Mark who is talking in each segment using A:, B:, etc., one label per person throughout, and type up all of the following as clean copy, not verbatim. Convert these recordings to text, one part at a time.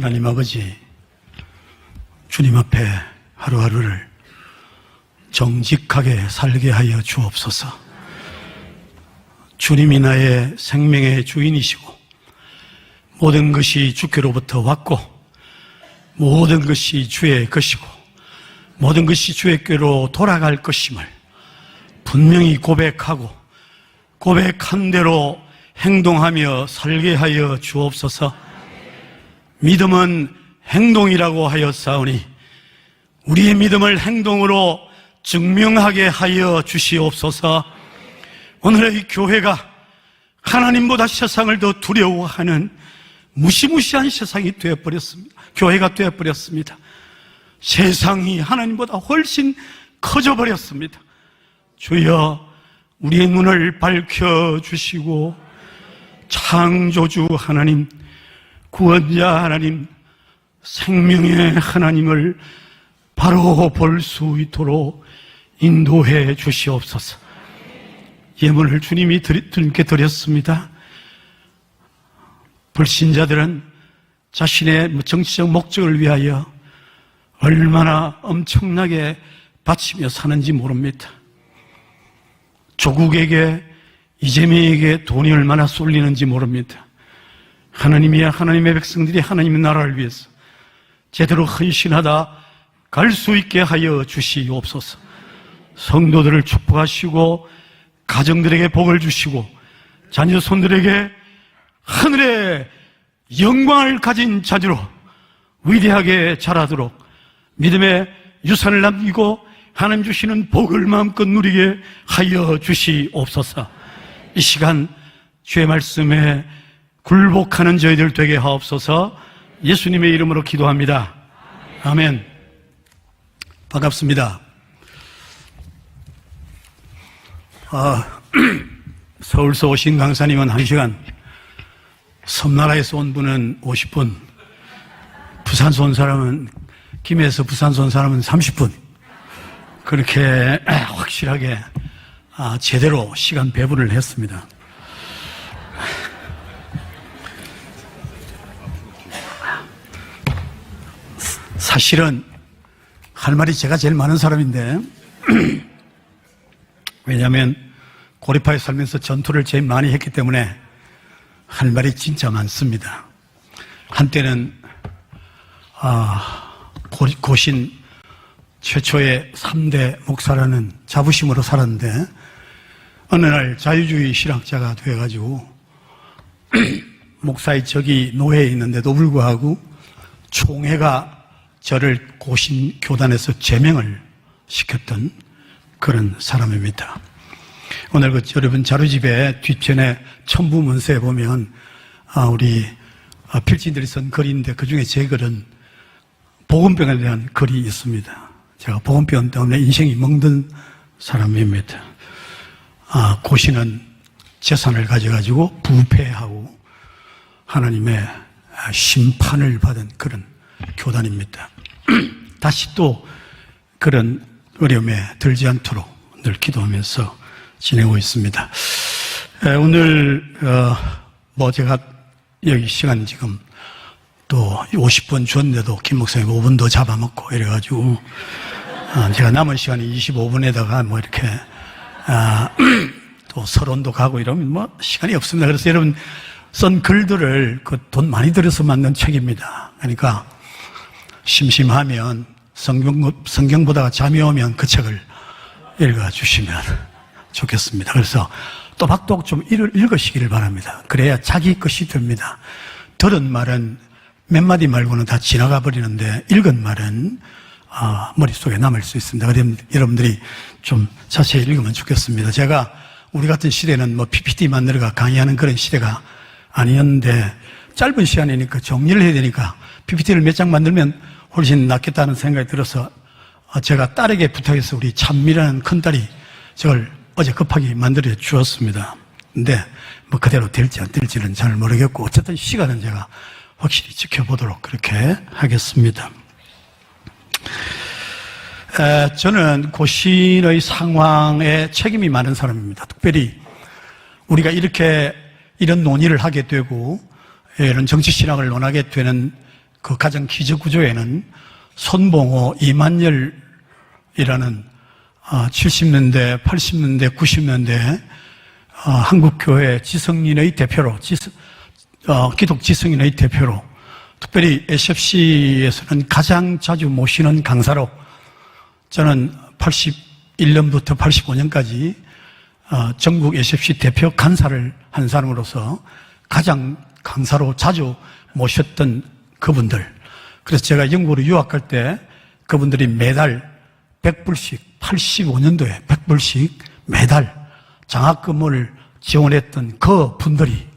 A: 하나님 아버지, 주님 앞에 하루하루를 정직하게 살게 하여 주옵소서. 주님이 나의 생명의 주인이시고 모든 것이 주께로부터 왔고 모든 것이 주의 것이고 모든 것이 주의 께로 돌아갈 것임을 분명히 고백하고 고백한 대로 행동하며 살게 하여 주옵소서. 믿음은 행동이라고 하였사오니 우리의 믿음을 행동으로 증명하게 하여 주시옵소서. 오늘의 교회가 하나님보다 세상을 더 두려워하는 무시무시한 세상이 되어버렸습니다. 교회가 되어버렸습니다. 세상이 하나님보다 훨씬 커져버렸습니다. 주여, 우리의 눈을 밝혀주시고 창조주 하나님, 구원자 하나님, 생명의 하나님을 바로 볼 수 있도록 인도해 주시옵소서. 예물을 주님께 드렸습니다. 불신자들은 자신의 정치적 목적을 위하여 얼마나 엄청나게 바치며 사는지 모릅니다. 조국에게, 이재명에게 돈이 얼마나 쏠리는지 모릅니다. 하나님이야 하나님의 백성들이 하나님의 나라를 위해서 제대로 헌신하다 갈 수 있게 하여 주시옵소서. 성도들을 축복하시고 가정들에게 복을 주시고 자녀 손들에게 하늘의 영광을 가진 자녀로 위대하게 자라도록 믿음의 유산을 남기고 하나님 주시는 복을 마음껏 누리게 하여 주시옵소서. 이 시간 주의 말씀에 굴복하는 저희들 되게 하옵소서. 예수님의 이름으로 기도합니다. 아멘. 반갑습니다. 서울서 오신 강사님은 1시간, 섬나라에서 온 분은 50분, 부산서 온 사람은, 김해에서 부산서 온 사람은 30분. 그렇게 확실하게 제대로 시간 배분을 했습니다. 사실은 할 말이 제가 제일 많은 사람인데 왜냐하면 고리파에 살면서 전투를 제일 많이 했기 때문에 할 말이 진짜 많습니다. 한때는 고신 최초의 3대 목사라는 자부심으로 살았는데 어느 날 자유주의 신학자가 되어가지고 목사의 적이 노예에 있는데도 불구하고 총회가 저를 고신 교단에서 제명을 시켰던 그런 사람입니다. 오늘 여러분 자료집에 뒷편에 첨부 문서에 보면 우리 필진들이 쓴 글인데 그중에 제 글은 보건병에 대한 글이 있습니다. 제가 보건병 때문에 인생이 멍든 사람입니다. 고신은 재산을 가져가지고 부패하고 하나님의 심판을 받은 그런 교단입니다. 다시 또 그런 어려움에 들지 않도록 늘 기도하면서 지내고 있습니다. 오늘 제가 여기 시간 지금 또 50분 줬는데도 김 목사님 5분 더 잡아먹고 이래가지고 제가 남은 시간이 25분에다가 이렇게 또 서론도 가고 이러면 시간이 없습니다. 그래서 여러분 쓴 글들을 돈 많이 들여서 만든 책입니다. 그러니까 심심하면 성경 보다가 잠이 오면 그 책을 읽어주시면 좋겠습니다. 그래서 또박또박 좀 읽으시기를 바랍니다. 그래야 자기 것이 됩니다. 들은 말은 몇 마디 말고는 다 지나가 버리는데 읽은 말은 머릿속에 남을 수 있습니다. 그럼 여러분들이 좀 자세히 읽으면 좋겠습니다. 제가 우리 같은 시대는 PPT 만들어가 강의하는 그런 시대가 아니었는데 짧은 시간이니까 정리를 해야 되니까 PPT를 몇 장 만들면 훨씬 낫겠다는 생각이 들어서 제가 딸에게 부탁해서 우리 찬미라는 큰딸이 저걸 어제 급하게 만들어 주었습니다. 근데 그대로 될지 안 될지는 잘 모르겠고 어쨌든 시간은 제가 확실히 지켜보도록 그렇게 하겠습니다. 저는 고신의 상황에 책임이 많은 사람입니다. 특별히 우리가 이런 논의를 하게 되고 이런 정치신학을 논하게 되는 그 가정 기저구조에는 손봉호, 이만열이라는 70년대, 80년대, 90년대 한국교회 지성인의 대표로, 기독 지성인의 대표로, 특별히 SFC에서는 가장 자주 모시는 강사로, 저는 81년부터 85년까지 전국 SFC 대표 간사를 한 사람으로서 가장 강사로 자주 모셨던 그분들. 그래서 제가 영국으로 유학할 때 그분들이 매달 100불씩, 85년도에 100불씩 매달 장학금을 지원했던 그 분들이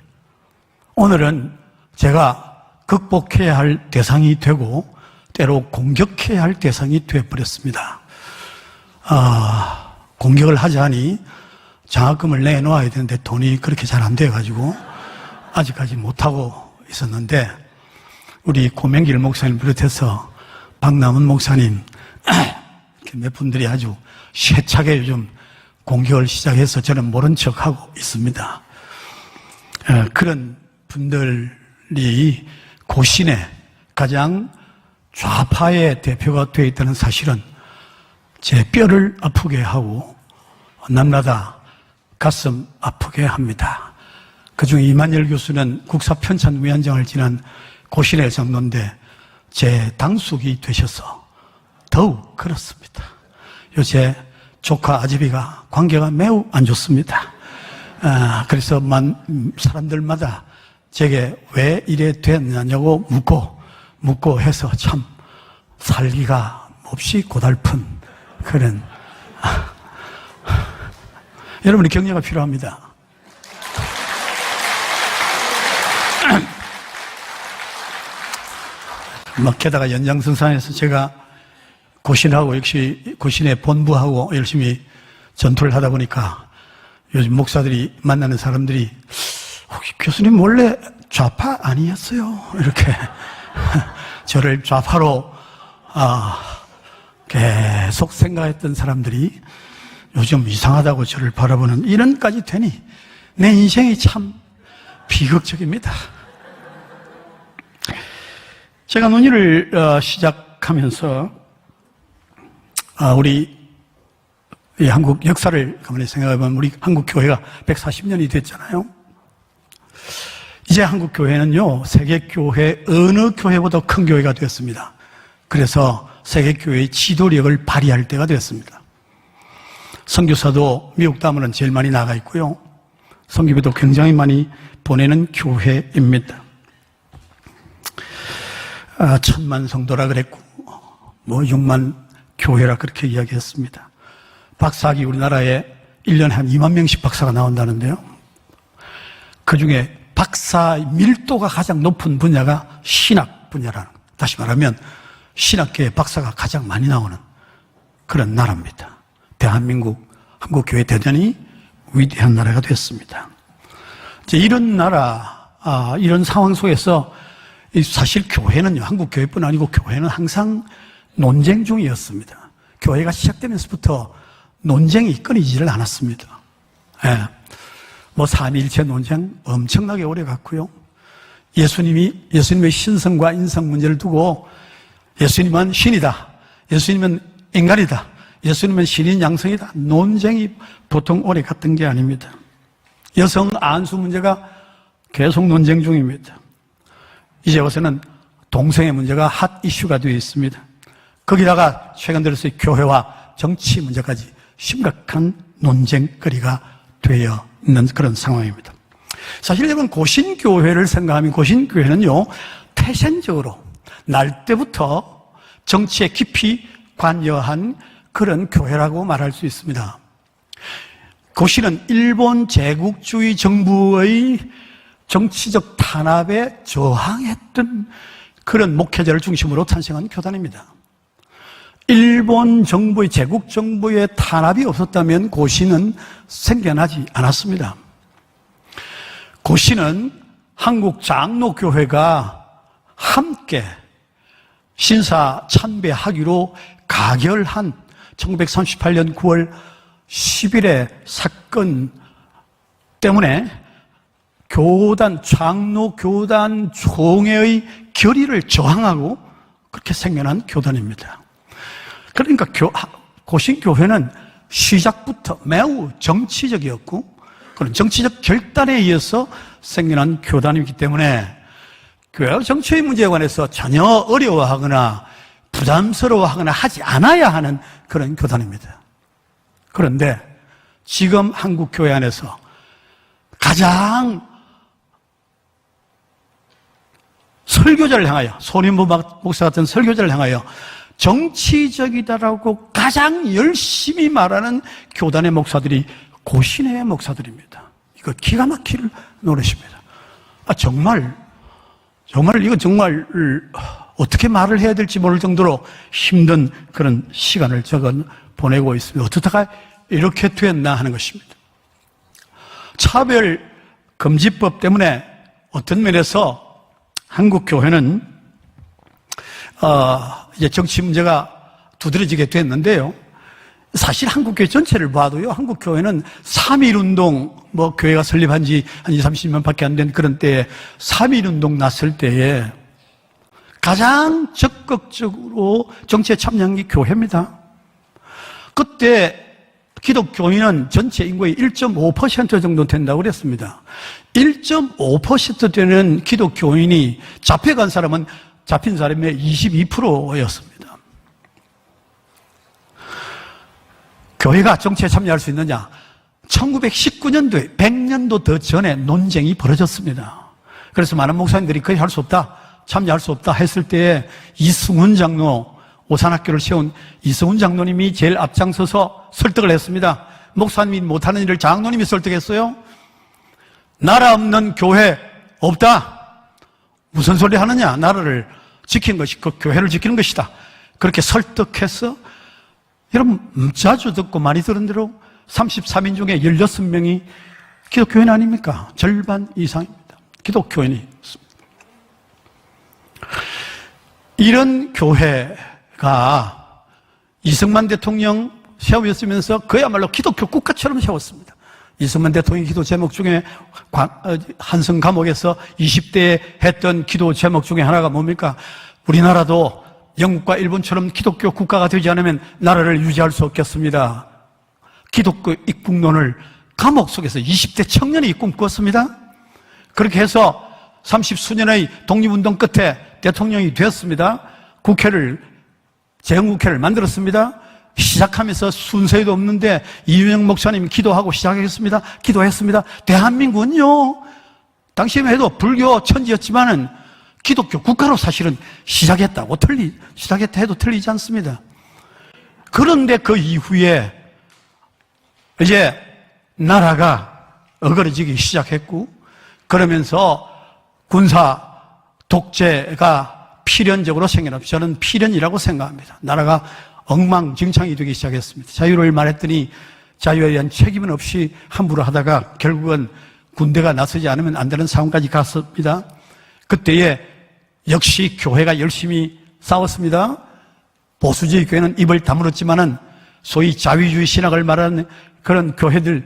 A: 오늘은 제가 극복해야 할 대상이 되고 때로 공격해야 할 대상이 되어버렸습니다. 공격을 하자니 장학금을 내놓아야 되는데 돈이 그렇게 잘 안 돼가지고 아직까지 못하고 있었는데, 우리 고명길 목사님 비롯해서 박남은 목사님 이렇게 몇 분들이 아주 세차게 요즘 공격을 시작해서 저는 모른 척하고 있습니다. 그런 분들이 고신의 가장 좌파의 대표가 되어 있다는 사실은 제 뼈를 아프게 하고 남나다 가슴 아프게 합니다. 그중에 이만열 교수는 국사편찬위원장을 지난 고신의 장로인데 제 당숙이 되셔서 더욱 그렇습니다. 요새 조카 아집이가 관계가 매우 안 좋습니다. 그래서 사람들마다 제게 왜 이래 됐냐고 묻고 해서 참 살기가 몹시 고달픈 그런 여러분의 격려가 필요합니다. 게다가 연장선상에서 제가 고신하고 역시 고신의 본부하고 열심히 전투를 하다 보니까 요즘 목사들이 만나는 사람들이 혹시 교수님 원래 좌파 아니었어요? 이렇게 저를 좌파로 계속 생각했던 사람들이 요즘 이상하다고 저를 바라보는 이런까지 되니 내 인생이 참 비극적입니다. 제가 논의를 시작하면서 우리 한국 역사를 가만히 생각해보면 우리 한국 교회가 140년이 됐잖아요. 이제 한국 교회는요, 세계 교회 어느 교회보다 큰 교회가 되었습니다. 그래서 세계 교회의 지도력을 발휘할 때가 되었습니다. 선교사도 미국 다음으로는 제일 많이 나가 있고요. 선교비도 굉장히 많이 보내는 교회입니다. 1000만 성도라 그랬고 6만 교회라 그렇게 이야기했습니다. 박사학위 우리나라에 1년에 한 2만 명씩 박사가 나온다는데요. 그중에 박사 밀도가 가장 높은 분야가 신학 분야라는, 다시 말하면 신학계에 박사가 가장 많이 나오는 그런 나라입니다. 대한민국 한국교회 대전이 위대한 나라가 됐습니다. 이제 이런 나라, 이런 상황 속에서 사실 교회는요, 한국교회뿐 아니고 교회는 항상 논쟁 중이었습니다. 교회가 시작되면서부터 논쟁이 끊이지를 않았습니다. 삼위일체 논쟁 엄청나게 오래 갔고요. 예수님의 신성과 인성 문제를 두고 예수님은 신이다, 예수님은 인간이다, 예수님은 신인 양성이다, 논쟁이 보통 오래 갔던 게 아닙니다. 여성 안수 문제가 계속 논쟁 중입니다. 이제 와서는 동성애 문제가 핫 이슈가 되어 있습니다. 거기다가 최근 들어서 교회와 정치 문제까지 심각한 논쟁거리가 되어 있는 그런 상황입니다. 사실 여러분, 고신교회를 생각하면 고신교회는요, 태생적으로 날 때부터 정치에 깊이 관여한 그런 교회라고 말할 수 있습니다. 고신은 일본 제국주의 정부의 정치적 탄압에 저항했던 그런 목회자를 중심으로 탄생한 교단입니다. 일본 정부의, 제국 정부의 탄압이 없었다면 고신은 생겨나지 않았습니다. 고신은 한국 장로교회가 함께 신사 참배하기로 가결한 1938년 9월 10일의 사건 때문에 장로교단 총회의 결의를 저항하고 그렇게 생겨난 교단입니다. 그러니까 고신교회는 시작부터 매우 정치적이었고 그런 정치적 결단에 의해서 생겨난 교단이기 때문에 교회가 정치의 문제에 관해서 전혀 어려워하거나 부담스러워하거나 하지 않아야 하는 그런 교단입니다. 그런데 지금 한국 교회 안에서 가장 설교자를 향하여, 손인부 목사 같은 설교자를 향하여 정치적이다라고 가장 열심히 말하는 교단의 목사들이 고신의 목사들입니다. 이거 기가 막힐 노릇입니다. 정말 이거 정말 어떻게 말을 해야 될지 모를 정도로 힘든 그런 시간을 저건 보내고 있습니다. 어쩌다가 이렇게 됐나 하는 것입니다. 차별금지법 때문에 어떤 면에서 한국 교회는 이제 정치 문제가 두드러지게 됐는데요. 사실 한국 교회 전체를 봐도요. 한국 교회는 3.1운동 교회가 설립한 지 한 20, 30년밖에 안 된 그런 때에 3.1운동 났을 때에 가장 적극적으로 정치에 참여한 게 교회입니다. 그때 기독교인은 전체 인구의 1.5% 정도 된다고 그랬습니다. 1.5% 되는 기독교인이 잡혀간 사람은 잡힌 사람의 22%였습니다. 교회가 정치에 참여할 수 있느냐? 1919년도에 100년도 더 전에 논쟁이 벌어졌습니다. 그래서 많은 목사님들이 거의 할 수 없다, 참여할 수 없다 했을 때에 이승훈 장로, 오산학교를 세운 이승훈 장로님이 제일 앞장서서 설득을 했습니다. 목사님이 못하는 일을 장로님이 설득했어요. 나라 없는 교회 없다. 무슨 소리 하느냐? 나라를 지키는 것이 그 교회를 지키는 것이다. 그렇게 설득해서 여러분 자주 듣고 많이 들은 대로 33인 중에 16명이 기독교인 아닙니까? 절반 이상입니다. 기독교인이 있습니다. 이런 교회가 이승만 대통령 세우였으면서 그야말로 기독교 국가처럼 세웠습니다. 이승만 대통령 기도 제목 중에 한성 감옥에서 20대에 했던 기도 제목 중에 하나가 뭡니까? 우리나라도 영국과 일본처럼 기독교 국가가 되지 않으면 나라를 유지할 수 없겠습니다. 기독교 입국론을 감옥 속에서 20대 청년이 꿈꿨습니다. 그렇게 해서 30수년의 독립운동 끝에 대통령이 되었습니다. 재헌국회를 만들었습니다. 시작하면서 순서에도 없는데 이윤영 목사님이 기도하고 시작했습니다. 기도했습니다. 대한민국은요, 당시에만 해도 불교 천지였지만은 기독교 국가로 사실은 시작했다 해도 틀리지 않습니다. 그런데 그 이후에 이제 나라가 어그러지기 시작했고, 그러면서 군사 독재가 필연적으로 생겨났고, 저는 필연이라고 생각합니다. 나라가 엉망진창이 되기 시작했습니다. 자유를 말했더니 자유에 대한 책임은 없이 함부로 하다가 결국은 군대가 나서지 않으면 안 되는 상황까지 갔습니다. 그때에 역시 교회가 열심히 싸웠습니다. 보수주의 교회는 입을 다물었지만은 소위 자위주의 신학을 말하는 그런 교회들,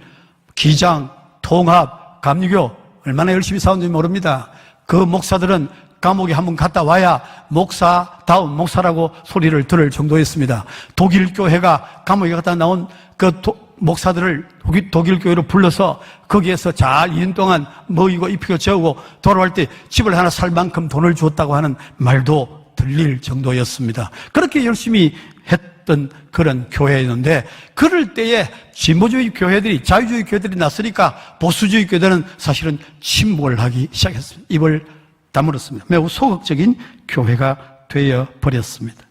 A: 기장, 통합, 감리교 얼마나 열심히 싸웠는지 모릅니다. 그 목사들은 감옥에 한번 갔다 와야 목사다운 목사라고 소리를 들을 정도였습니다. 독일 교회가 감옥에 갔다 나온 그 목사들을 독일 교회로 불러서 거기에서 잘 2년 동안 먹이고 입히고 재우고 돌아올 때 집을 하나 살 만큼 돈을 주었다고 하는 말도 들릴 정도였습니다. 그렇게 열심히 했던 그런 교회였는데, 그럴 때에 진보주의 교회들이, 자유주의 교회들이 났으니까 보수주의 교회들은 사실은 침묵을 하기 시작했습니다. 입을 다물었습니다. 매우 소극적인 교회가 되어 버렸습니다.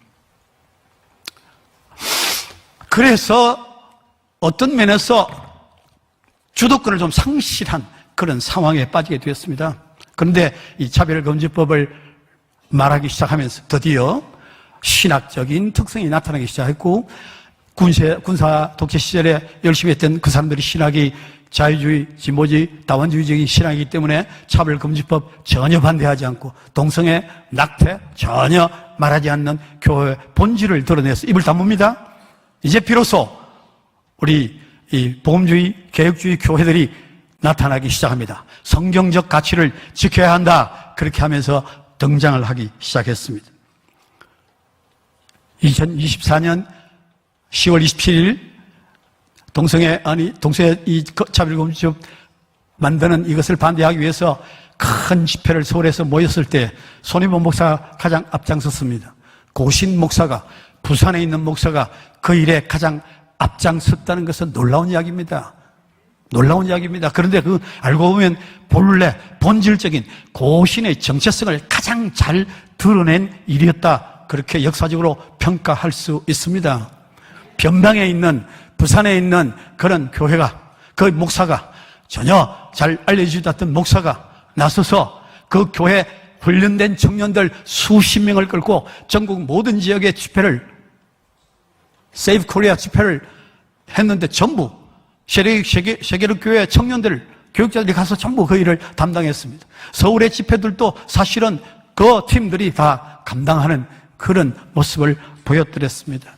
A: 그래서 어떤 면에서 주도권을 좀 상실한 그런 상황에 빠지게 되었습니다. 그런데 이 차별금지법을 말하기 시작하면서 드디어 신학적인 특성이 나타나기 시작했고, 군사 독재 시절에 열심히 했던 그 사람들의 신학이 자유주의, 진보주의, 다원주의적인 신학이기 때문에 차별금지법 전혀 반대하지 않고, 동성애, 낙태 전혀 말하지 않는 교회 본질을 드러내서 입을 다뭅니다. 이제 비로소 우리 이 복음주의, 개혁주의 교회들이 나타나기 시작합니다. 성경적 가치를 지켜야 한다. 그렇게 하면서 등장을 하기 시작했습니다. 2024년 10월 27일 동성애 이 차별금지법 만드는 이것을 반대하기 위해서 큰 집회를 서울에서 모였을 때 손희범 목사가 가장 앞장섰습니다. 고신 목사가, 부산에 있는 목사가 그 일에 가장 앞장섰다는 것은 놀라운 이야기입니다. 놀라운 이야기입니다. 그런데 알고 보면 본래 본질적인 고신의 정체성을 가장 잘 드러낸 일이었다. 그렇게 역사적으로 평가할 수 있습니다. 변방에 있는, 부산에 있는 그런 교회가, 그 목사가, 전혀 잘 알려지지 않던 목사가 나서서 그 교회 훈련된 청년들 수십 명을 끌고 전국 모든 지역의 집회를, 세이브 코리아 집회를 했는데 전부 세계로 교회 청년들, 교육자들이 가서 전부 그 일을 담당했습니다. 서울의 집회들도 사실은 그 팀들이 다 감당하는 그런 모습을 보여드렸습니다.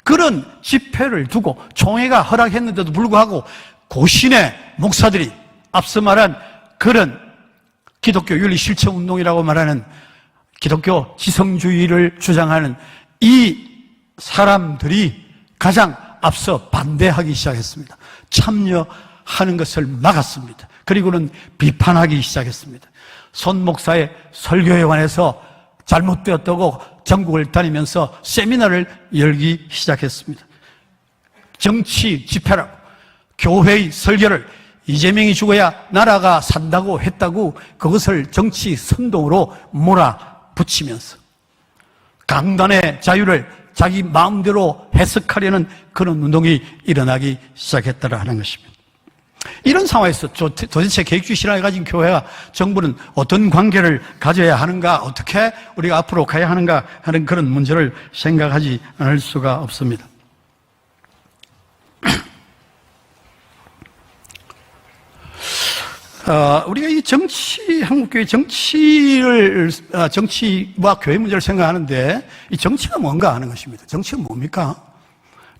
A: 그런 집회를 두고 총회가 허락했는데도 불구하고 고신의 목사들이 앞서 말한 그런 기독교 윤리 실천 운동이라고 말하는 기독교 지성주의를 주장하는 이 사람들이 가장 앞서 반대하기 시작했습니다. 참여하는 것을 막았습니다. 그리고는 비판하기 시작했습니다. 손 목사의 설교에 관해서 잘못되었다고 전국을 다니면서 세미나를 열기 시작했습니다. 정치 집회라고 교회의 설교를 이재명이 죽어야 나라가 산다고 했다고 그것을 정치 선동으로 몰아붙이면서 강단의 자유를 자기 마음대로 해석하려는 그런 운동이 일어나기 시작했다라 하는 것입니다. 이런 상황에서 도대체 계획주의 신앙을 가진 교회와 정부는 어떤 관계를 가져야 하는가, 어떻게 우리가 앞으로 가야 하는가 하는 그런 문제를 생각하지 않을 수가 없습니다. 우리가 이 한국교회 정치와 교회 문제를 생각하는데 이 정치가 뭔가 하는 것입니다. 정치가 뭡니까?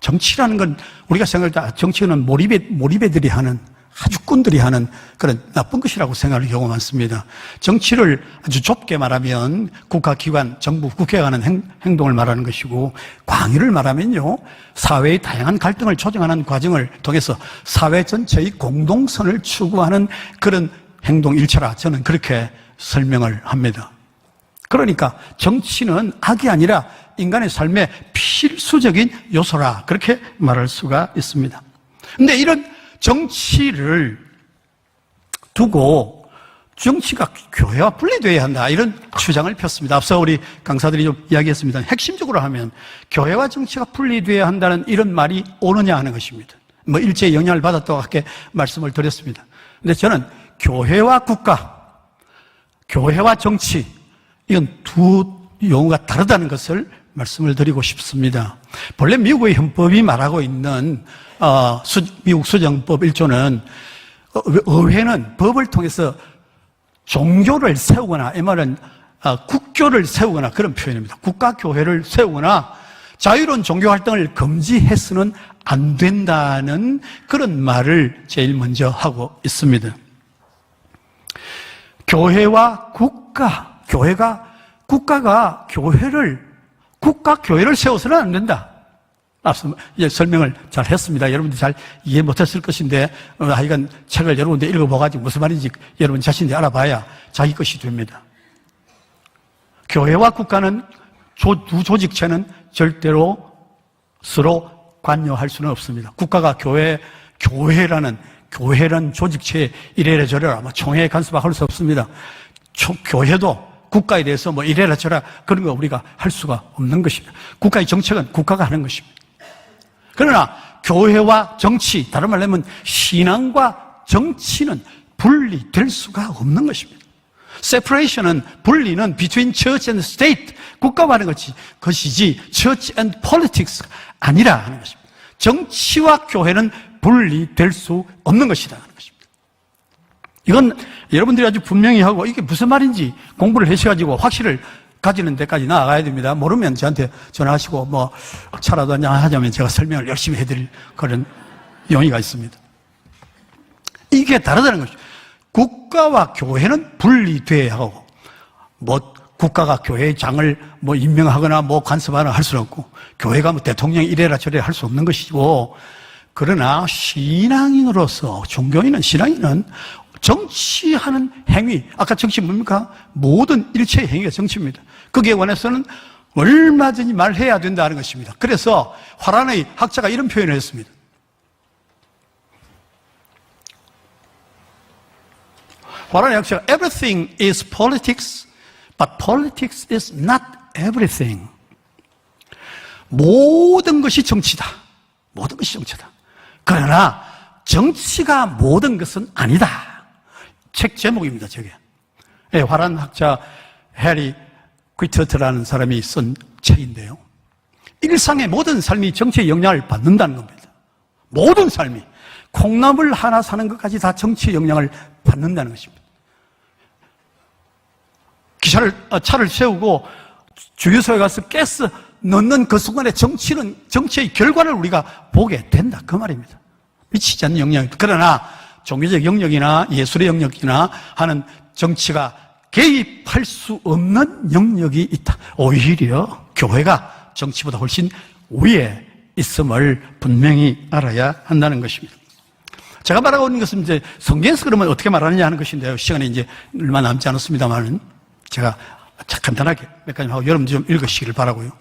A: 정치라는 건 우리가 생각할 때 정치는 몰입애들이 하는, 하주꾼들이 하는 그런 나쁜 것이라고 생각하는 경우가 많습니다. 정치를 아주 좁게 말하면 국가기관, 정부, 국회가 하는 행동을 말하는 것이고, 광의를 말하면요, 사회의 다양한 갈등을 조정하는 과정을 통해서 사회 전체의 공동선을 추구하는 그런 행동 일체라 저는 그렇게 설명을 합니다. 그러니까 정치는 악이 아니라 인간의 삶의 필수적인 요소라 그렇게 말할 수가 있습니다. 그런데 이런 정치를 두고 정치가 교회와 분리되어야 한다 이런 주장을 폈습니다. 앞서 우리 강사들이 좀 이야기했습니다. 핵심적으로 하면 교회와 정치가 분리되어야 한다는 이런 말이 옳으냐 하는 것입니다. 일제의 영향을 받았다고 그렇게 말씀을 드렸습니다. 그런데 저는 교회와 국가, 교회와 정치 이건 두 용어가 다르다는 것을 말씀을 드리고 싶습니다. 본래 미국의 헌법이 말하고 있는 미국 수정법 1조는 의회는 법을 통해서 종교를 세우거나 이 말은 국교를 세우거나 그런 표현입니다. 국가교회를 세우거나 자유로운 종교활동을 금지해서는 안 된다는 그런 말을 제일 먼저 하고 있습니다. 교회와 국가, 국가가 국가교회를 세워서는 안 된다. 앞서 설명을 잘 했습니다. 여러분들이 잘 이해 못했을 것인데, 하여간 책을 여러분들 읽어봐가지고 무슨 말인지 여러분 자신이 알아봐야 자기 것이 됩니다. 교회와 국가는 두 조직체는 절대로 서로 관여할 수는 없습니다. 국가가 교회라는 조직체에 이래라 저래라 총회에 간섭할 수 없습니다. 교회도 국가에 대해서 이래라 저래라 그런 거 우리가 할 수가 없는 것입니다. 국가의 정책은 국가가 하는 것입니다. 그러나 교회와 정치, 다른 말로 하면 신앙과 정치는 분리될 수가 없는 것입니다. separation은 분리는 between church and state, 국가와 하는 것이지 church and politics 아니라 하는 것입니다. 정치와 교회는 분리될 수 없는 것이다 하는 것입니다. 이건 여러분들이 아주 분명히 하고 이게 무슨 말인지 공부를 하셔가지고 확실을 가지는 데까지 나아가야 됩니다. 모르면 저한테 전화하시고 차라도 한잔 하자면 제가 설명을 열심히 해드릴 그런 용의가 있습니다. 이게 다르다는 것이죠. 국가와 교회는 분리돼야 하고 국가가 교회의 장을 뭐 임명하거나 뭐 간섭하거나 할 수는 없고, 교회가 뭐 대통령이 이래라 저래라 할 수 없는 것이고, 그러나 신앙인으로서, 종교인은, 신앙인은 정치하는 행위, 아까 정치 뭡니까? 모든 일체의 행위가 정치입니다. 거기에 관해서는 얼마든지 말해야 된다는 것입니다. 그래서 화란의 학자가 이런 표현을 했습니다. 화란의 학자가 Everything is politics, but politics is not everything. 모든 것이 정치다. 모든 것이 정치다. 그러나 정치가 모든 것은 아니다. 책 제목입니다, 저게. 예, 화란 학자 해리 퀴터트라는 사람이 쓴 책인데요. 일상의 모든 삶이 정치의 영향을 받는다는 겁니다. 모든 삶이. 콩나물 하나 사는 것까지 다 정치의 영향을 받는다는 것입니다. 차를 세우고 주유소에 가서 가스 넣는 그 순간에 정치의 결과를 우리가 보게 된다. 그 말입니다. 미치지 않는 영역입니다. 그러나 종교적 영역이나 예술의 영역이나 하는 정치가 개입할 수 없는 영역이 있다. 오히려 교회가 정치보다 훨씬 위에 있음을 분명히 알아야 한다는 것입니다. 제가 말하고 있는 것은 이제 성경에서 그러면 어떻게 말하느냐 하는 것인데요. 시간이 이제 얼마 남지 않았습니다만 제가 간단하게 몇 가지 하고 여러분 좀 읽으시기를 바라고요.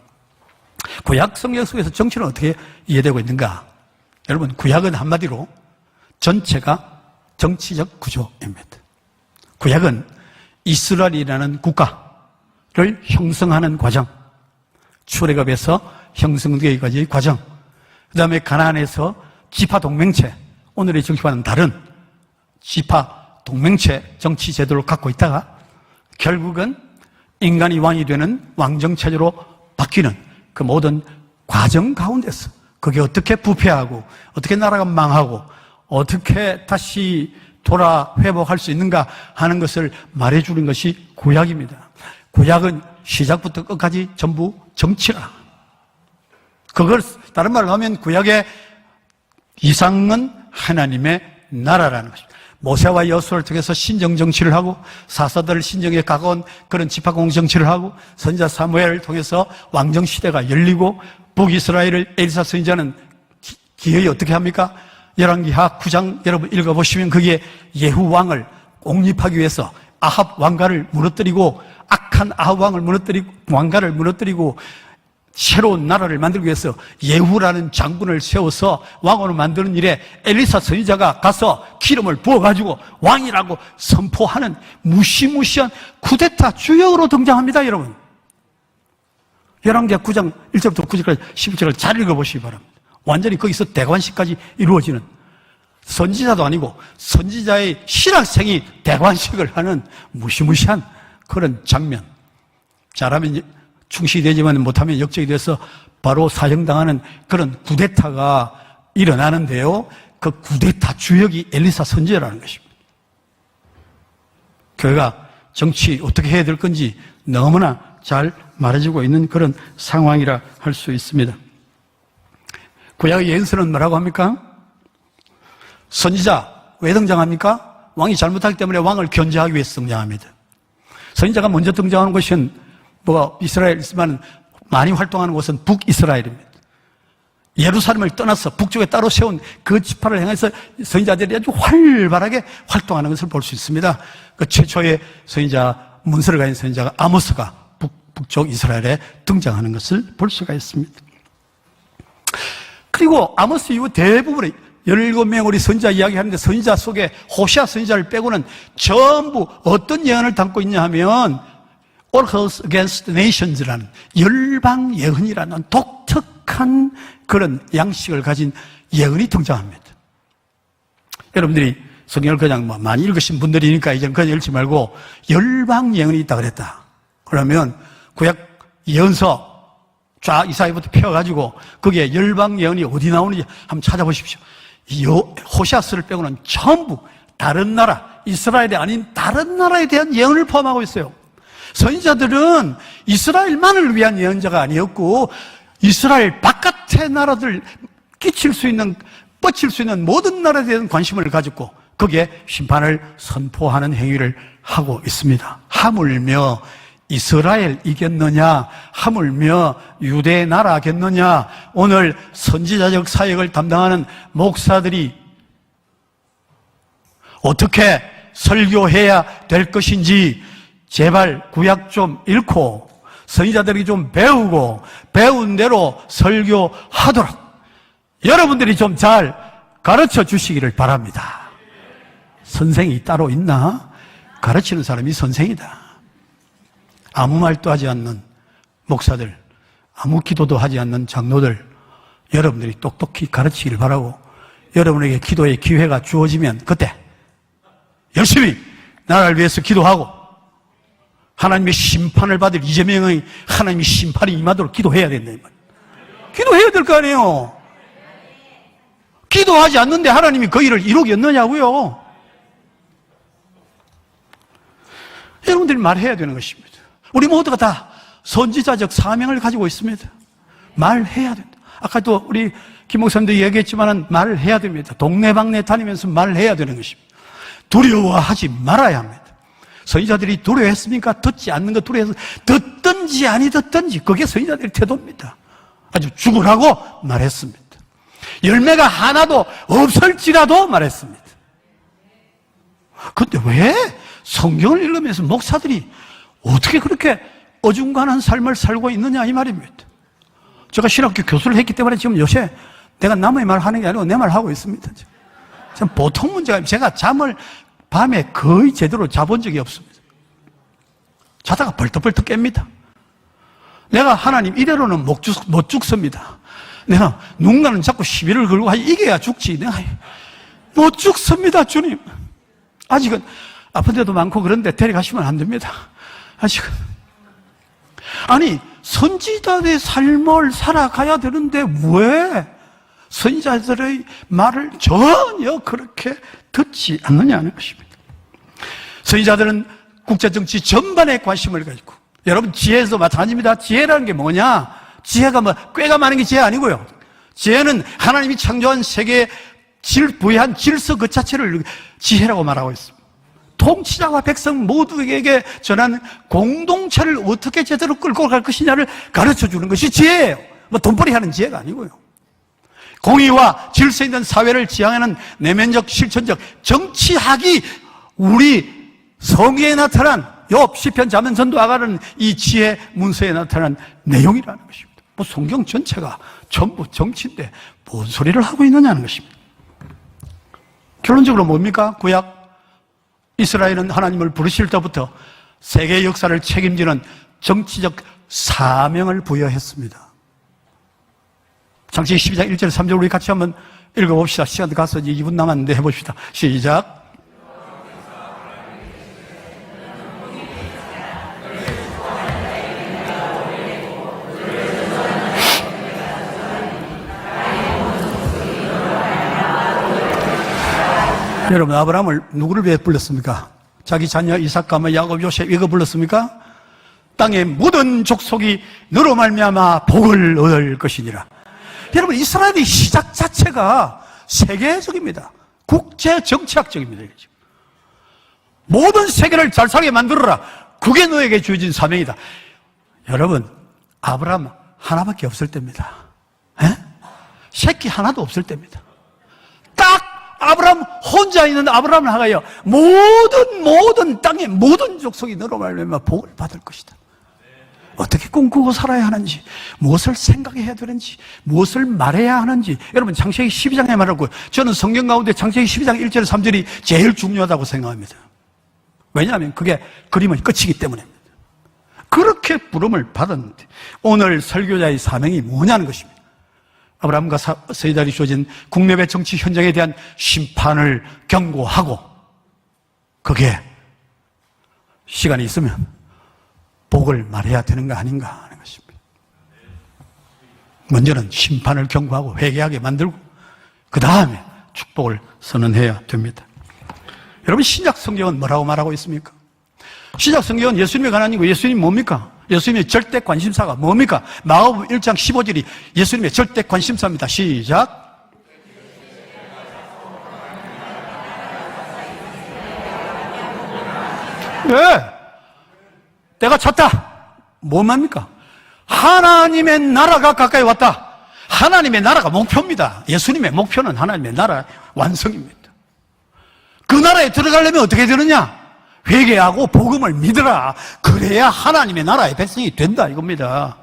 A: 구약 성경 속에서 정치는 어떻게 이해되고 있는가? 여러분, 구약은 한마디로 전체가 정치적 구조입니다. 구약은 이스라엘이라는 국가를 형성하는 과정, 출애굽에서 형성되기까지의 과정, 그 다음에 가나안에서 지파 동맹체, 오늘의 정치와는 다른 지파 동맹체 정치 제도를 갖고 있다가 결국은 인간이 왕이 되는 왕정체제로 바뀌는 그 모든 과정 가운데서 그게 어떻게 부패하고 어떻게 나라가 망하고 어떻게 다시 돌아 회복할 수 있는가 하는 것을 말해주는 것이 구약입니다. 구약은 시작부터 끝까지 전부 정치라. 그걸 다른 말로 하면 구약의 이상은 하나님의 나라라는 것입니다. 모세와 여호수아를 통해서 신정 정치를 하고 사사들을 신정에 가까운 그런 지파공 정치를 하고 선지자 사무엘을 통해서 왕정 시대가 열리고 북이스라엘을 엘리사 선지자는 기어이 어떻게 합니까? 열왕기하 9장 여러분 읽어보시면 거기에 예후 왕을 옹립하기 위해서 아합 왕가를 무너뜨리고 악한 아합 왕을 무너뜨리고 왕가를 무너뜨리고 새로운 나라를 만들기 위해서 예후라는 장군을 세워서 왕으로 만드는 일에 엘리사 선지자가 가서 기름을 부어가지고 왕이라고 선포하는 무시무시한 쿠데타 주역으로 등장합니다, 여러분. 열왕기하 9장 1절부터 9절까지 11절을 잘 읽어보시기 바랍니다. 완전히 거기서 대관식까지 이루어지는, 선지자도 아니고 선지자의 신학생이 대관식을 하는 무시무시한 그런 장면. 잘하면 충실이 되지만 못하면 역적이 돼서 바로 사형당하는 그런 쿠데타가 일어나는데요. 그 쿠데타 주역이 엘리사 선지자라는 것입니다. 교회가 정치 어떻게 해야 될 건지 너무나 잘 말해주고 있는 그런 상황이라 할 수 있습니다. 구약의 예언서는 뭐라고 합니까? 선지자 왜 등장합니까? 왕이 잘못하기 때문에 왕을 견제하기 위해서 등장합니다. 선지자가 먼저 등장하는 것은 이스라엘이지만 많이 활동하는 곳은 북이스라엘입니다. 예루살렘을 떠나서 북쪽에 따로 세운 그 지파를 향해서 선지자들이 아주 활발하게 활동하는 것을 볼 수 있습니다. 그 최초의 선지자, 문서를 가진 선지자가 아모스가 북쪽 이스라엘에 등장하는 것을 볼 수가 있습니다. 그리고 아모스 이후 대부분의 17명의 우리 선지자 이야기하는데 선지자 속에 호시아 선지자를 빼고는 전부 어떤 예언을 담고 있냐 하면 Oracles against the Nations라는 열방 예언이라는 독특한 그런 양식을 가진 예언이 등장합니다. 여러분들이 성경을 그냥 많이 읽으신 분들이니까 이제는 그냥 읽지 말고 열방 예언이 있다 그랬다. 그러면 구약 예언서 쫙 이사야부터 펴가지고 거기에 열방 예언이 어디 나오는지 한번 찾아보십시오. 호시아스를 빼고는 전부 다른 나라, 이스라엘이 아닌 다른 나라에 대한 예언을 포함하고 있어요. 선지자들은 이스라엘만을 위한 예언자가 아니었고 이스라엘 바깥의 나라들 끼칠 수 있는, 뻗칠 수 있는 모든 나라에 대한 관심을 가졌고 거기에 심판을 선포하는 행위를 하고 있습니다. 하물며 이스라엘 이겠느냐, 하물며 유대 나라겠느냐. 오늘 선지자적 사역을 담당하는 목사들이 어떻게 설교해야 될 것인지 제발 구약 좀 읽고 선지자들이 좀 배우고 배운 대로 설교하도록 여러분들이 좀 잘 가르쳐 주시기를 바랍니다. 선생이 따로 있나? 가르치는 사람이 선생이다. 아무 말도 하지 않는 목사들, 아무 기도도 하지 않는 장로들, 여러분들이 똑똑히 가르치기를 바라고 여러분에게 기도의 기회가 주어지면 그때 열심히 나라를 위해서 기도하고 하나님의 심판을 받을 이재명의 하나님의 심판이 임하도록 기도해야 된다. 기도해야 될 거 아니에요. 기도하지 않는데 하나님이 그 일을 이루겠느냐고요. 여러분들이 말해야 되는 것입니다. 우리 모두가 다 선지자적 사명을 가지고 있습니다. 말해야 된다. 아까도 우리 김 목사님도 얘기했지만 말을 해야 됩니다. 동네방네 다니면서 말을 해야 되는 것입니다. 두려워하지 말아야 합니다. 선지자들이 두려워했습니까? 듣지 않는 거 두려워해서 듣든지 아니 듣든지 그게 선지자들의 태도입니다. 아주 죽으라고 말했습니다. 열매가 하나도 없을지라도 말했습니다. 근데 왜 성경을 읽으면서 목사들이 어떻게 그렇게 어중간한 삶을 살고 있느냐 이 말입니다. 제가 신학교 교수를 했기 때문에 지금 요새 내가 남의 말 하는 게 아니고 내 말 하고 있습니다. 참 보통 문제가 제가 잠을 밤에 거의 제대로 자본 적이 없습니다. 자다가 벌떡벌떡 깹니다. 내가 하나님 이대로는 못 죽습니다. 내가 누군가는 자꾸 시비를 걸고 이겨야 죽지. 내가 못 죽습니다, 주님. 아직은 아픈 데도 많고 그런데 데려가시면 안 됩니다. 아직은. 아니, 선지자들의 삶을 살아가야 되는데 왜 선지자들의 말을 전혀 그렇게 듣지 않느냐는 것입니다. 선지자들은 국제정치 전반에 관심을 가지고, 여러분 지혜에서 마찬가지입니다. 지혜라는 게 뭐냐? 지혜가 뭐 꾀가 많은 게 지혜 아니고요. 지혜는 하나님이 창조한 세계에 부여한 질서 그 자체를 지혜라고 말하고 있습니다. 통치자와 백성 모두에게 전하는 공동체를 어떻게 제대로 끌고 갈 것이냐를 가르쳐 주는 것이 지혜예요. 뭐 돈벌이 하는 지혜가 아니고요. 공의와 질서 있는 사회를 지향하는 내면적 실천적 정치학이 우리 성경에 나타난 욥, 시편, 잠언, 전도와 같은 이 지혜 문서에 나타난 내용이라는 것입니다. 뭐 성경 전체가 전부 정치인데 뭔 소리를 하고 있느냐는 것입니다. 결론적으로 뭡니까? 구약 이스라엘은 하나님을 부르실 때부터 세계 역사를 책임지는 정치적 사명을 부여했습니다. 창세기 12장 1절 3절 우리 같이 한번 읽어봅시다. 시간 가서 이제 2분 남았는데 해봅시다. 시작. 여러분, 아브라함을 누구를 위해 불렀습니까? 자기 자녀 이삭과 야곱, 요셉 이거 불렀습니까? 땅의 모든 족속이 너로 말미암아 복을 얻을 것이니라. 여러분, 이스라엘의 시작 자체가 세계적입니다. 국제 정치학적입니다. 모든 세계를 잘 살게 만들어라. 그게 너에게 주어진 사명이다. 여러분, 아브라함 하나밖에 없을 때입니다. 에? 새끼 하나도 없을 때입니다. 딱 아브라함 혼자 있는 아브라함을 하가요. 모든 땅의 모든 족속이 너로 말미암아 복을 받을 것이다. 어떻게 꿈꾸고 살아야 하는지, 무엇을 생각해야 되는지, 무엇을 말해야 하는지. 여러분, 창세기 12장에 말하고, 저는 성경 가운데 창세기 12장 1절 3절이 제일 중요하다고 생각합니다. 왜냐하면 그게 그림의 끝이기 때문입니다. 그렇게 부름을 받았는데 오늘 설교자의 사명이 뭐냐는 것입니다. 아브라함과 선지자들이 주어진 국내외 정치 현장에 대한 심판을 경고하고, 그게 시간이 있으면 복을 말해야 되는 거 아닌가 하는 것입니다. 먼저는 심판을 경고하고 회개하게 만들고 그 다음에 축복을 선언해야 됩니다. 여러분, 신약 성경은 뭐라고 말하고 있습니까? 신약 성경은 예수님의 관한이고, 예수님이 뭡니까? 예수님의 절대 관심사가 뭡니까? 마가복음 1장 15절이 예수님의 절대 관심사입니다. 시작. 네. 때가 찼다. 뭐 말입니까? 하나님의 나라가 가까이 왔다. 하나님의 나라가 목표입니다. 예수님의 목표는 하나님의 나라 완성입니다. 그 나라에 들어가려면 어떻게 되느냐? 회개하고 복음을 믿으라. 그래야 하나님의 나라의 백성이 된다 이겁니다.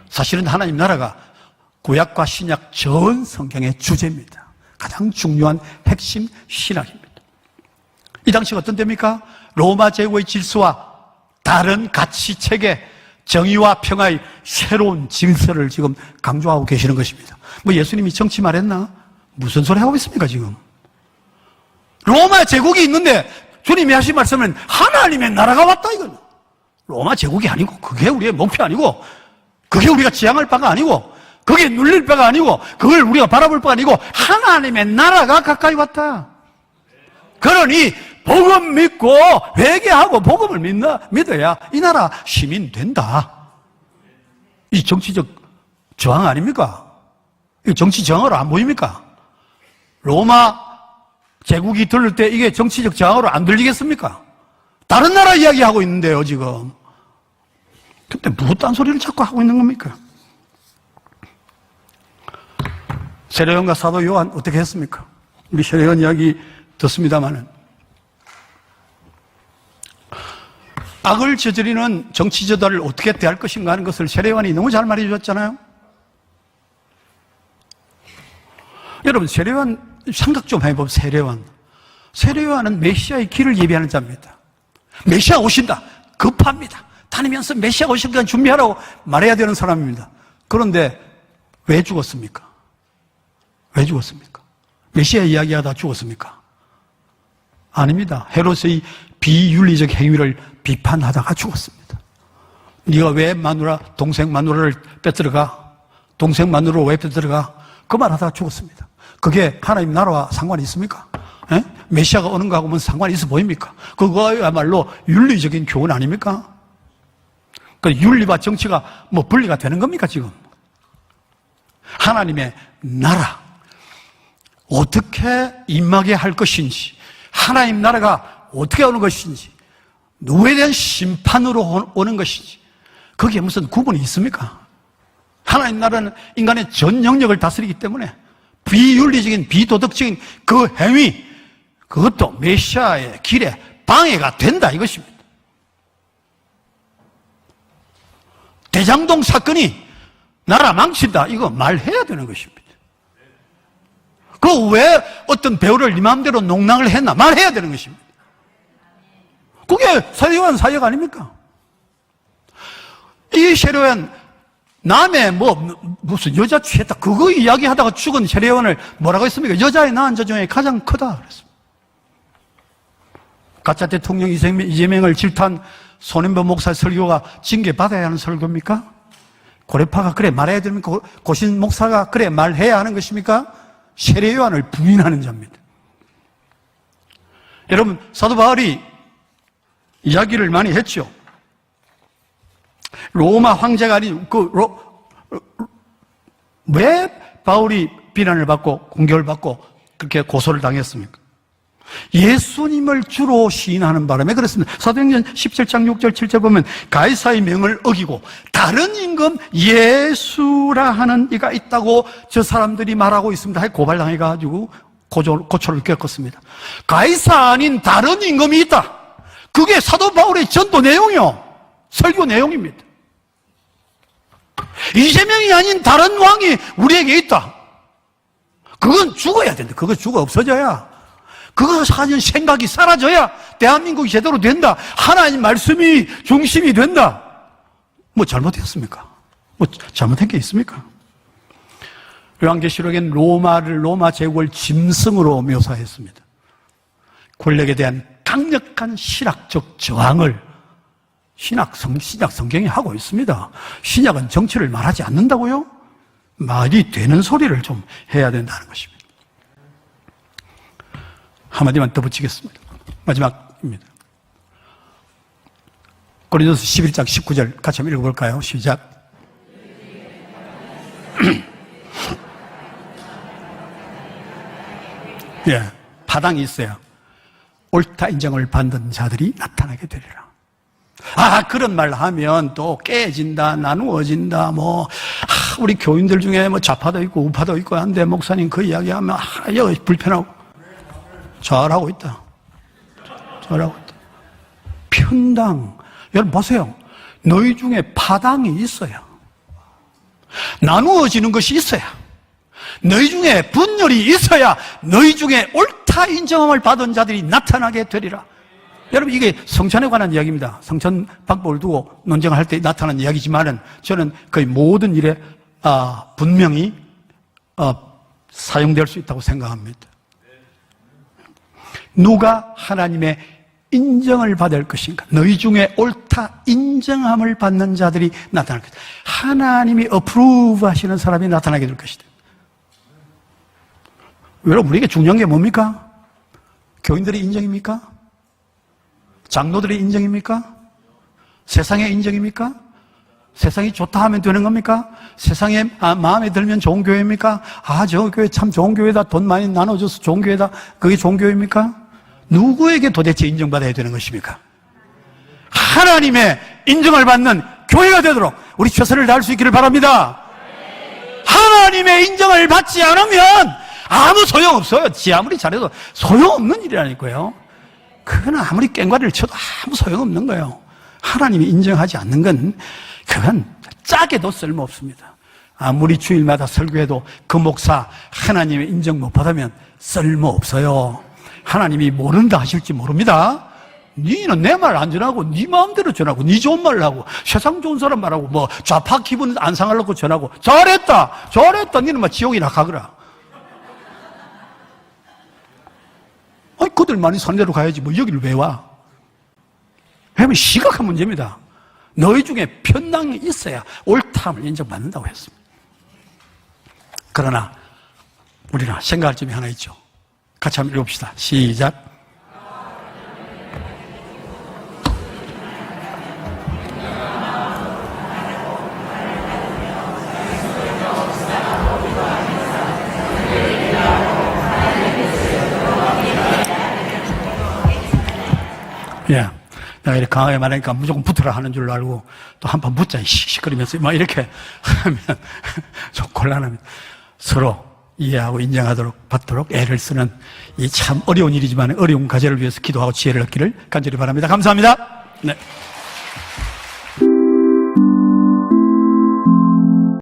A: 사실은 하나님 나라가 구약과 신약 전 성경의 주제입니다. 가장 중요한 핵심 신학입니다. 이 당시가 어떤 때입니까? 로마 제국의 질서와 다른 가치 체계, 정의와 평화의 새로운 질서를 지금 강조하고 계시는 것입니다. 뭐 예수님이 정치 말했나? 무슨 소리 하고 있습니까 지금? 로마 제국이 있는데 주님이 하신 말씀은 하나님의 나라가 왔다 이거는. 로마 제국이 아니고 그게 우리의 목표 아니고 그게 우리가 지향할 바가 아니고 그게 눌릴 바가 아니고 그걸 우리가 바라볼 바가 아니고 하나님의 나라가 가까이 왔다. 그러니 복음 믿고 회개하고 복음을 믿어야 이 나라 시민 된다. 이 정치적 저항 아닙니까? 이 정치 저항으로 안 보입니까? 로마 제국이 들을 때 이게 정치적 저항으로 안 들리겠습니까? 다른 나라 이야기하고 있는데요 지금. 근데 무슨 딴소리를 자꾸 하고 있는 겁니까? 세례요한과 사도 요한 어떻게 했습니까? 우리 세례요한 이야기 듣습니다마는 악을 저지르는 정치자들을 어떻게 대할 것인가 하는 것을 세례요한이 너무 잘 말해 주셨잖아요. 여러분 세례요한 생각 좀 해보면 세례요한은 메시아의 길을 예비하는 자입니다. 메시아 오신다 급합니다. 다니면서 메시아 오시니까 준비하라고 말해야 되는 사람입니다. 그런데 왜 죽었습니까? 왜 죽었습니까? 메시아 이야기하다 죽었습니까? 아닙니다. 헤롯의 비윤리적 행위를 비판하다가 죽었습니다. 네가 왜 동생 마누라를 빼들어가? 동생 마누라를 왜 빼들어가? 그 말하다가 죽었습니다. 그게 하나님 나라와 상관이 있습니까? 에? 메시아가 오는 거하고 무슨 상관이 있어 보입니까? 그거야말로 윤리적인 교훈 아닙니까? 그 윤리와 정치가 뭐 분리가 되는 겁니까 지금? 하나님의 나라 어떻게 임하게 할 것인지, 하나님 나라가 어떻게 오는 것인지, 누구에 대한 심판으로 오는 것인지, 거기에 무슨 구분이 있습니까? 하나님 나라는 인간의 전 영역을 다스리기 때문에 비윤리적인 비도덕적인 그 행위, 그것도 메시아의 길에 방해가 된다 이것입니다. 대장동 사건이 나라 망친다 이거 말해야 되는 것입니다. 그 왜 어떤 배우를 네 마음대로 농락을 했나 말해야 되는 것입니다. 그게 세례요한 사역 아닙니까? 이 세례요한 남의 무슨 여자 취했다 그거 이야기하다가 죽은 세례요한을 뭐라고 했습니까? 여자의 낳은 자 중에 가장 크다 그랬습니다. 가짜 대통령 이재명을 질타한 손인범 목사의 설교가 징계받아야 하는 설교입니까? 고레파가 그래 말해야 됩니까? 고신 목사가 그래 말해야 하는 것입니까? 세례요한을 부인하는 자입니다. 여러분 사도 바울이 이야기를 많이 했죠. 로마 황제가 아닌 왜 바울이 비난을 받고 공격을 받고 그렇게 고소를 당했습니까? 예수님을 주로 시인하는 바람에 그렇습니다. 사도행전 17장 6절 7절 보면 가이사의 명을 어기고 다른 임금 예수라 하는 이가 있다고 저 사람들이 말하고 있습니다. 하여 고발당해가지고 고초를 겪었습니다. 가이사 아닌 다른 임금이 있다. 그게 사도 바울의 전도 내용이요. 설교 내용입니다. 이재명이 아닌 다른 왕이 우리에게 있다. 그건 죽어야 된다. 그거 죽어 없어져야. 그거 하는 생각이 사라져야 대한민국이 제대로 된다. 하나님 말씀이 중심이 된다. 뭐 잘못했습니까? 뭐 잘못한 게 있습니까? 요한계시록엔 로마 제국을 짐승으로 묘사했습니다. 권력에 대한 강력한 신학적 저항을 신약 성경이 하고 있습니다. 신약은 정치를 말하지 않는다고요? 말이 되는 소리를 좀 해야 된다는 것입니다. 한마디만 더 붙이겠습니다. 마지막입니다. 고린도서 11장 19절 같이 한번 읽어볼까요? 시작. 예, 파당이 있어요. 옳다 인정을 받는 자들이 나타나게 되리라. 그런 말 하면 또 깨진다, 나누어진다, 우리 교인들 중에 좌파도 있고 우파도 있고 한데, 목사님 그 이야기 하면, 여기 불편하고. 잘하고 있다. 잘하고 있다. 편당. 여러분 보세요. 너희 중에 파당이 있어야, 나누어지는 것이 있어야, 너희 중에 분열이 있어야 너희 중에 옳다 인정함을 받은 자들이 나타나게 되리라. 여러분, 이게 성찬에 관한 이야기입니다. 성찬 방법을 두고 논쟁할 때 나타난 이야기지만은 저는 거의 모든 일에 분명히 사용될 수 있다고 생각합니다. 누가 하나님의 인정을 받을 것인가? 너희 중에 옳다 인정함을 받는 자들이 나타날 것이다. 하나님이 어프로브 하시는 사람이 나타나게 될 것이다. 여러분, 우리에게 중요한 게 뭡니까? 교인들의 인정입니까? 장로들의 인정입니까? 세상의 인정입니까? 세상이 좋다 하면 되는 겁니까? 세상에 마음에 들면 좋은 교회입니까? 저 교회 참 좋은 교회다, 돈 많이 나눠줘서 좋은 교회다, 그게 좋은 교회입니까? 누구에게 도대체 인정받아야 되는 것입니까? 하나님의 인정을 받는 교회가 되도록 우리 최선을 다할 수 있기를 바랍니다. 하나님의 인정을 받지 않으면 아무 소용없어요. 지 아무리 잘해도 소용없는 일이라니까요. 그건 아무리 깽과리를 쳐도 아무 소용없는 거예요. 하나님이 인정하지 않는 건 그건 짜게도 쓸모없습니다. 아무리 주일마다 설교해도 그 목사 하나님의 인정 못 받으면 쓸모없어요. 하나님이 모른다 하실지 모릅니다. 니는 내 말 안 전하고 니 마음대로 전하고 니 좋은 말 하고 세상 좋은 사람 말하고 좌파 기분 안 상하려고 전하고 잘했다 니는 지옥이나 가거라. 그들만이 산 대로 가야지 여기를 왜 와? 왜냐면 심각한 문제입니다. 너희 중에 편당이 있어야 옳다함을 인정받는다고 했습니다. 그러나 우리는 생각할 점이 하나 있죠. 같이 한번 읽어봅시다. 시작. 예. 내가 이렇게 강하게 말하니까 무조건 붙으라 하는 줄 알고 또 한 번 붙자, 시끄러면서 이렇게 하면 좀 곤란합니다. 서로 이해하고 인정하도록 받도록 애를 쓰는 이 참 어려운 일이지만 어려운 과제를 위해서 기도하고 지혜를 얻기를 간절히 바랍니다. 감사합니다. 네.